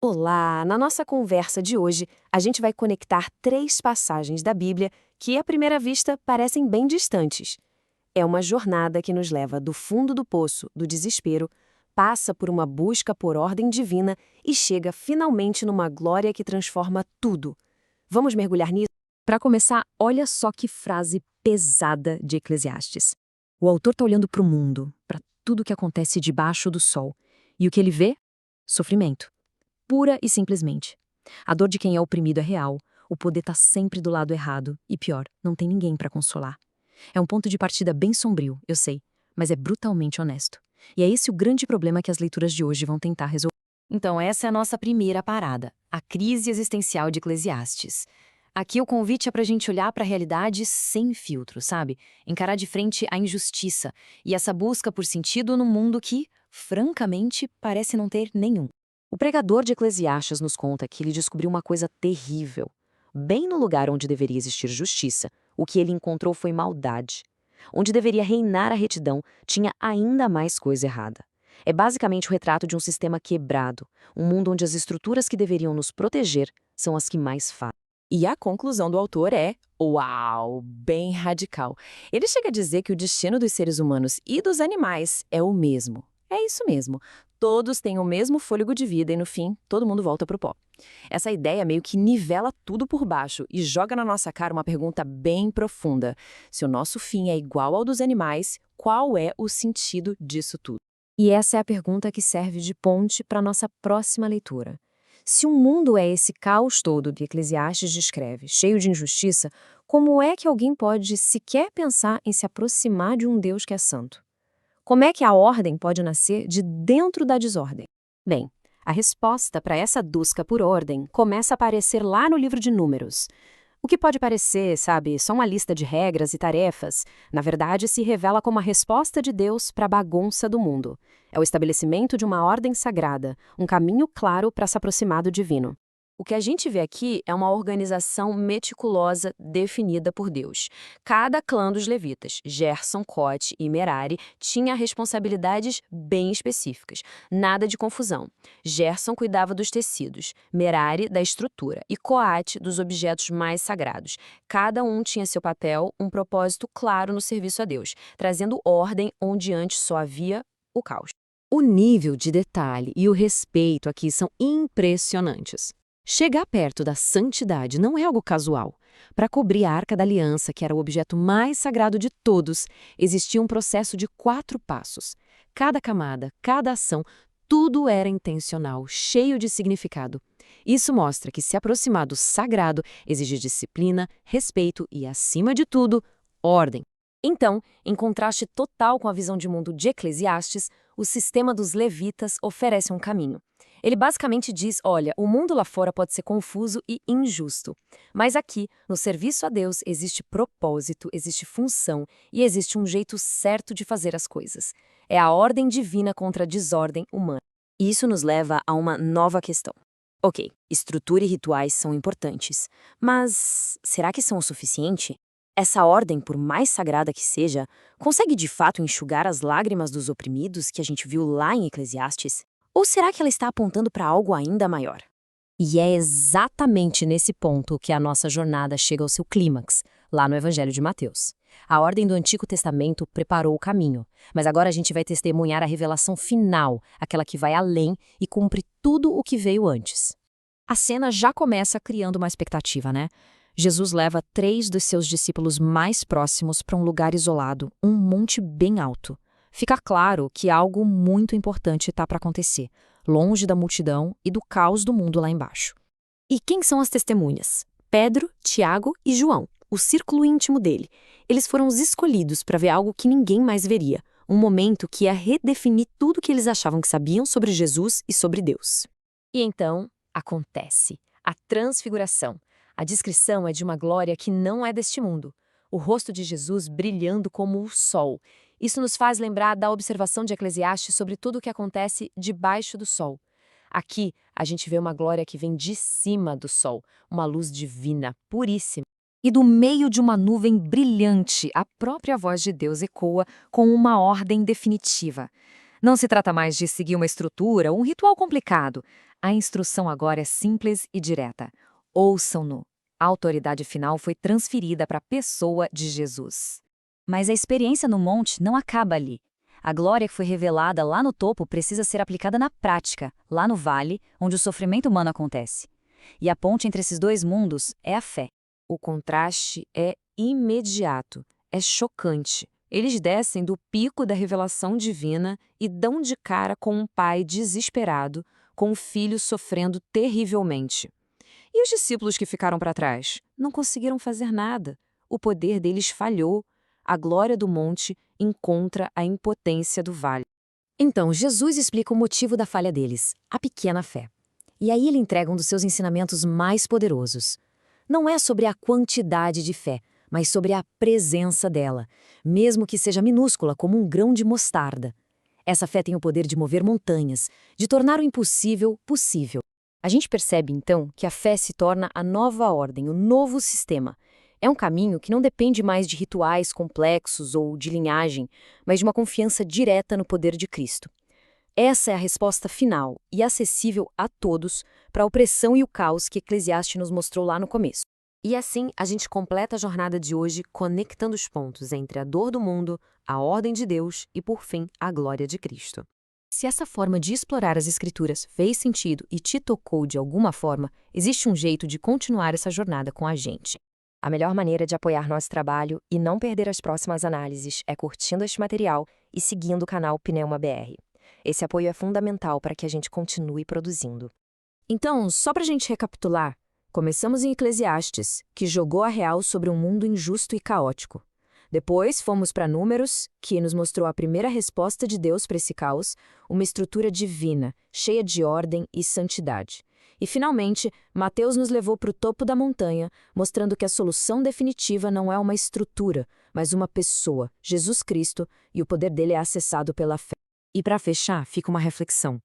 Olá! Na nossa conversa de hoje, a gente vai conectar três passagens da Bíblia que, à primeira vista, parecem bem distantes. É uma jornada que nos leva do fundo do poço, do desespero, passa por uma busca por ordem divina e chega finalmente numa glória que transforma tudo. Vamos mergulhar nisso? Para começar, olha só que frase pesada de Eclesiastes. O autor está olhando para o mundo, para tudo que acontece debaixo do sol. E o que ele vê? Sofrimento. Pura e simplesmente. A dor de quem é oprimido é real, o poder está sempre do lado errado e, pior, não tem ninguém para consolar. É um ponto de partida bem sombrio, eu sei, mas é brutalmente honesto. E é esse o grande problema que as leituras de hoje vão tentar resolver. Então, essa é a nossa primeira parada, a crise existencial de Eclesiastes. Aqui o convite é para a gente olhar para a realidade sem filtro, sabe? Encarar de frente a injustiça e essa busca por sentido num mundo que, francamente, parece não ter nenhum. O pregador de Eclesiastes nos conta que ele descobriu uma coisa terrível. Bem no lugar onde deveria existir justiça, o que ele encontrou foi maldade. Onde deveria reinar a retidão, tinha ainda mais coisa errada. É basicamente o retrato de um sistema quebrado, um mundo onde as estruturas que deveriam nos proteger são as que mais falham. E a conclusão do autor é, uau, bem radical. Ele chega a dizer que o destino dos seres humanos e dos animais é o mesmo. É isso mesmo. Todos têm o mesmo fôlego de vida e, no fim, todo mundo volta pro pó. Essa ideia meio que nivela tudo por baixo e joga na nossa cara uma pergunta bem profunda. Se o nosso fim é igual ao dos animais, qual é o sentido disso tudo? E essa é a pergunta que serve de ponte para a nossa próxima leitura. Se o mundo é esse caos todo que Eclesiastes descreve, cheio de injustiça, como é que alguém pode sequer pensar em se aproximar de um Deus que é santo? Como é que a ordem pode nascer de dentro da desordem? Bem, a resposta para essa busca por ordem começa a aparecer lá no livro de Números. O que pode parecer, sabe, só uma lista de regras e tarefas, na verdade se revela como a resposta de Deus para a bagunça do mundo. É o estabelecimento de uma ordem sagrada, um caminho claro para se aproximar do divino. O que a gente vê aqui é uma organização meticulosa definida por Deus. Cada clã dos levitas, Gerson, Cote e Merari, tinha responsabilidades bem específicas. Nada de confusão. Gerson cuidava dos tecidos, Merari da estrutura e Coate dos objetos mais sagrados. Cada um tinha seu papel, um propósito claro no serviço a Deus, trazendo ordem onde antes só havia o caos. O nível de detalhe e o respeito aqui são impressionantes. Chegar perto da santidade não é algo casual. Para cobrir a Arca da Aliança, que era o objeto mais sagrado de todos, existia um processo de 4 passos. Cada camada, cada ação, tudo era intencional, cheio de significado. Isso mostra que se aproximar do sagrado exige disciplina, respeito e, acima de tudo, ordem. Então, em contraste total com a visão de mundo de Eclesiastes, o sistema dos levitas oferece um caminho. Ele basicamente diz, olha, o mundo lá fora pode ser confuso e injusto, mas aqui, no serviço a Deus, existe propósito, existe função e existe um jeito certo de fazer as coisas. É a ordem divina contra a desordem humana. E isso nos leva a uma nova questão. Ok, estrutura e rituais são importantes, mas será que são o suficiente? Essa ordem, por mais sagrada que seja, consegue de fato enxugar as lágrimas dos oprimidos que a gente viu lá em Eclesiastes? Ou será que ela está apontando para algo ainda maior? E é exatamente nesse ponto que a nossa jornada chega ao seu clímax, lá no Evangelho de Mateus. A ordem do Antigo Testamento preparou o caminho, mas agora a gente vai testemunhar a revelação final, aquela que vai além e cumpre tudo o que veio antes. A cena já começa criando uma expectativa, né? Jesus leva 3 dos seus discípulos mais próximos para um lugar isolado, um monte bem alto. Fica claro que algo muito importante está para acontecer, longe da multidão e do caos do mundo lá embaixo. E quem são as testemunhas? Pedro, Tiago e João, o círculo íntimo dele. Eles foram os escolhidos para ver algo que ninguém mais veria, um momento que ia redefinir tudo que eles achavam que sabiam sobre Jesus e sobre Deus. E então, acontece a transfiguração. A descrição é de uma glória que não é deste mundo. O rosto de Jesus brilhando como o sol. Isso nos faz lembrar da observação de Eclesiastes sobre tudo o que acontece debaixo do sol. Aqui, a gente vê uma glória que vem de cima do sol, uma luz divina, puríssima. E do meio de uma nuvem brilhante, a própria voz de Deus ecoa com uma ordem definitiva. Não se trata mais de seguir uma estrutura ou um ritual complicado. A instrução agora é simples e direta. Ouçam-no. A autoridade final foi transferida para a pessoa de Jesus. Mas a experiência no monte não acaba ali. A glória que foi revelada lá no topo precisa ser aplicada na prática, lá no vale, onde o sofrimento humano acontece. E a ponte entre esses dois mundos é a fé. O contraste é imediato, é chocante. Eles descem do pico da revelação divina e dão de cara com um pai desesperado, com um filho sofrendo terrivelmente. E os discípulos que ficaram para trás? Não conseguiram fazer nada. O poder deles falhou. A glória do monte encontra a impotência do vale. Então, Jesus explica o motivo da falha deles, a pequena fé. E aí ele entrega um dos seus ensinamentos mais poderosos. Não é sobre a quantidade de fé, mas sobre a presença dela, mesmo que seja minúscula como um grão de mostarda. Essa fé tem o poder de mover montanhas, de tornar o impossível possível. A gente percebe, então, que a fé se torna a nova ordem, o novo sistema. É um caminho que não depende mais de rituais complexos ou de linhagem, mas de uma confiança direta no poder de Cristo. Essa é a resposta final e acessível a todos para a opressão e o caos que Eclesiastes nos mostrou lá no começo. E assim, a gente completa a jornada de hoje conectando os pontos entre a dor do mundo, a ordem de Deus e, por fim, a glória de Cristo. Se essa forma de explorar as Escrituras fez sentido e te tocou de alguma forma, existe um jeito de continuar essa jornada com a gente. A melhor maneira de apoiar nosso trabalho e não perder as próximas análises é curtindo este material e seguindo o canal Pneuma BR. Esse apoio é fundamental para que a gente continue produzindo. Então, só para a gente recapitular, começamos em Eclesiastes, que jogou a real sobre um mundo injusto e caótico. Depois fomos para Números, que nos mostrou a primeira resposta de Deus para esse caos, uma estrutura divina, cheia de ordem e santidade. E, finalmente, Mateus nos levou para o topo da montanha, mostrando que a solução definitiva não é uma estrutura, mas uma pessoa, Jesus Cristo, e o poder dele é acessado pela fé. E para fechar, fica uma reflexão.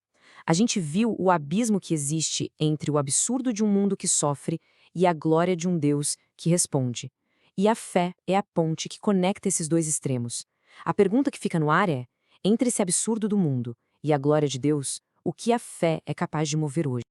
A gente viu o abismo que existe entre o absurdo de um mundo que sofre e a glória de um Deus que responde. E a fé é a ponte que conecta esses dois extremos. A pergunta que fica no ar é, entre esse absurdo do mundo e a glória de Deus, o que a fé é capaz de mover hoje?